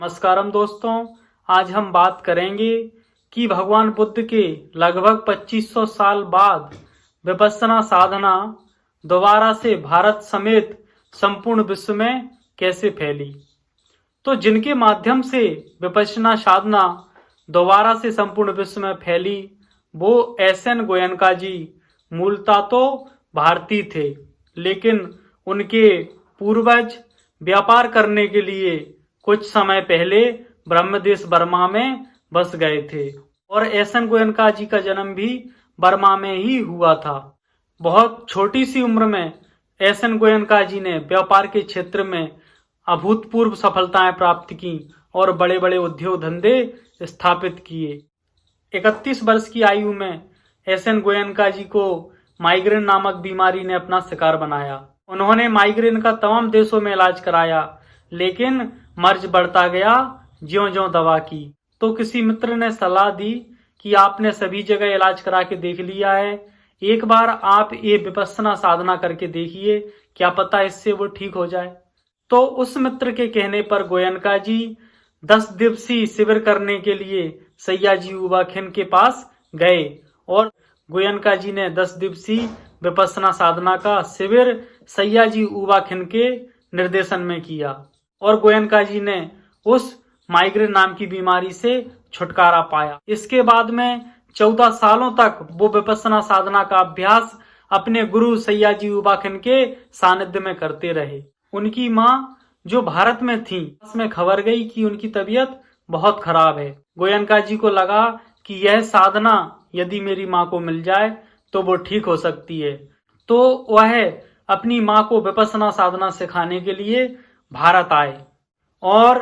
नमस्कारम दोस्तों, आज हम बात करेंगे कि भगवान बुद्ध के लगभग 2500 साल बाद विपश्यना साधना दोबारा से भारत समेत संपूर्ण विश्व में कैसे फैली। तो जिनके माध्यम से विपश्यना साधना दोबारा से संपूर्ण विश्व में फैली वो एस.एन. गोयनका जी मूलतः तो भारतीय थे, लेकिन उनके पूर्वज व्यापार करने के लिए कुछ समय पहले ब्रह्मदेश बर्मा में बस गए थे और एस.एन. गोयनका जी का जन्म भी बर्मा में ही हुआ था। बहुत छोटी सी उम्र में एस.एन. गोयनका जी ने व्यापार के क्षेत्र में अभूतपूर्व सफलताएं प्राप्त की और बड़े बड़े उद्योग धंधे स्थापित किए। 31 वर्ष की आयु में एस.एन. गोयनका जी को माइग्रेन नामक बीमारी ने अपना शिकार बनाया। उन्होंने माइग्रेन का तमाम देशों में इलाज कराया, लेकिन मर्ज बढ़ता गया ज्यों-ज्यों दवा की। तो किसी मित्र ने सलाह दी कि आपने सभी जगह इलाज करा के देख लिया है, एक बार आप ये विपश्यना साधना करके देखिए, क्या पता इससे वो ठीक हो जाए। तो उस मित्र के कहने पर गोयनका जी 10 दिवसीय शिविर करने के लिए सैयाजी उबाखेन के पास गए और गोयनका जी ने 10 दिवसीय विपश्यना साधना का शिविर सैयाजी उबाखेन के निर्देशन में किया और गोयनका जी ने उस माइग्रेन नाम की बीमारी से छुटकारा पाया। इसके बाद में 14 सालों तक वो विपश्यना साधना का अभ्यास अपने गुरु सैयाजी उबाखेन के सानिध्य में करते रहे। उनकी माँ जो भारत में थी, उसमें खबर गई कि उनकी तबीयत बहुत खराब है। गोयनका जी को लगा कि यह साधना यदि मेरी माँ को मिल जाए तो वो ठीक हो सकती है। तो वह अपनी माँ को विपश्यना साधना सिखाने के लिए भारत आए और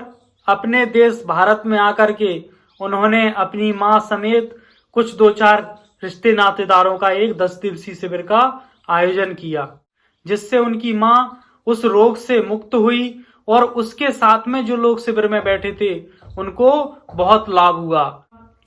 अपने देश भारत में आकर के उन्होंने अपनी माँ समेत कुछ 2-4 रिश्ते नातेदारों का एक 10 दिवसीय शिविर का आयोजन किया, जिससे उनकी माँ उस रोग से मुक्त हुई और उसके साथ में जो लोग शिविर में बैठे थे उनको बहुत लाभ हुआ।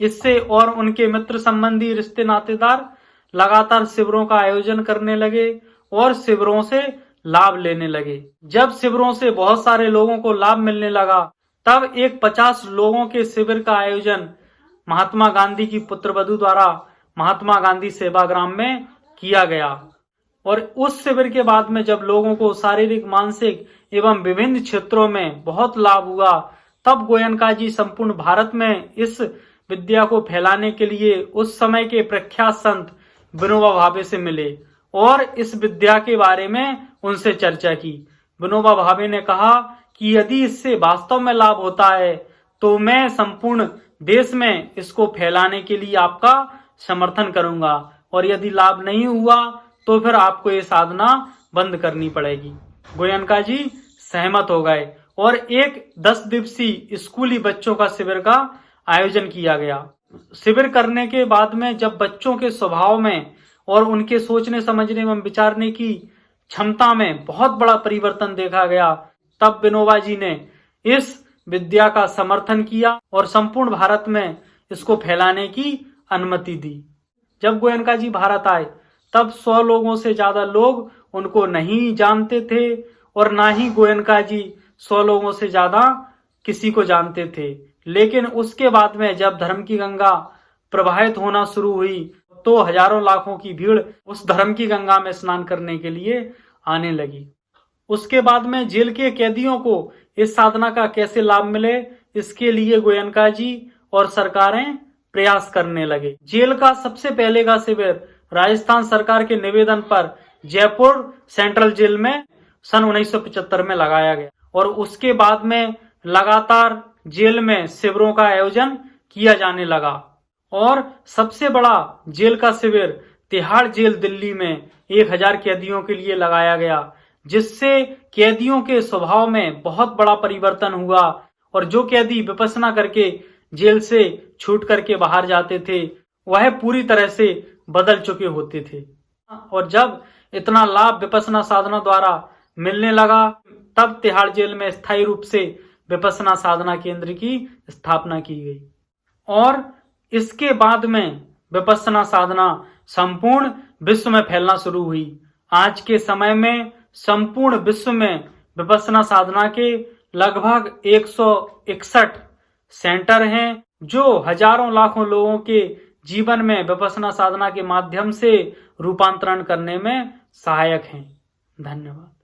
इससे और उनके मित्र संबंधी रिश्ते नातेदार लगातार शिविरों का आयोजन करने लगे और शिविरों से लाभ लेने लगे। जब शिविरों से बहुत सारे लोगों को लाभ मिलने लगा, तब एक 50 लोगों के शिविर का आयोजन महात्मा गांधी की पुत्रवधू द्वारा महात्मा गांधी सेवाग्राम में किया गया। और उस शिविर के बाद में जब लोगों को शारीरिक, मानसिक एवं विभिन्न क्षेत्रों में बहुत लाभ हुआ, तब गोयनका जी संपूर्ण भारत में इस विद्या को फैलाने के लिए उस समय के प्रख्यात संत विनोबा भावे से मिले और इस विद्या के बारे में उनसे चर्चा की। विनोबा भावे ने कहा कि यदि इससे वास्तव में लाभ होता है तो मैं संपूर्ण देश में इसको फैलाने के लिए आपका समर्थन करूंगा, और यदि लाभ नहीं हुआ तो फिर आपको ये साधना बंद करनी पड़ेगी। गोयनका जी सहमत हो गए और एक 10 दिवसीय स्कूली बच्चों का शिविर का आयोजन किया गया। शिविर करने के बाद में जब बच्चों के स्वभाव में और उनके सोचने समझने एवं विचारने की क्षमता में बहुत बड़ा परिवर्तन देखा गया, तब विनोबा जी ने इस विद्या का समर्थन किया और संपूर्ण भारत में इसको फैलाने की अनुमति दी। जब गोयनका जी भारत आए तब 100 लोगों से ज्यादा लोग उनको नहीं जानते थे और ना ही गोयनका जी 100 लोगों से ज्यादा किसी को जानते थे। लेकिन उसके बाद में जब धर्म की गंगा प्रवाहित होना शुरू हुई तो हजारों लाखों की भीड़ उस धर्म की गंगा में स्नान करने के लिए आने लगी। उसके बाद में जेल के कैदियों को इस साधना का कैसे लाभ मिले, इसके लिए गोयनका जी और सरकारें प्रयास करने लगे। जेल का सबसे पहले का शिविर राजस्थान सरकार के निवेदन पर जयपुर सेंट्रल जेल में सन 1975 में लगाया गया और उसके बाद में लगातार जेल में शिविरों का आयोजन किया जाने लगा। और सबसे बड़ा जेल का शिविर तिहाड़ जेल दिल्ली में 1000 कैदियों के लिए लगाया गया, जिससे कैदियों के स्वभाव में बहुत बड़ा परिवर्तन हुआ और जो कैदी विपश्यना करके जेल से छूट करके बाहर जाते थे वह पूरी तरह से बदल चुके होते थे। और जब इतना लाभ विपश्यना साधना द्वारा मिलने लगा, तब तिहाड़ जेल में स्थायी रूप से विपश्यना साधना केंद्र की स्थापना की गई और इसके बाद में विपश्यना साधना संपूर्ण विश्व में फैलना शुरू हुई। आज के समय में संपूर्ण विश्व में विपश्यना साधना के लगभग 161 सेंटर हैं जो हजारों लाखों लोगों के जीवन में विपश्यना साधना के माध्यम से रूपांतरण करने में सहायक हैं। धन्यवाद।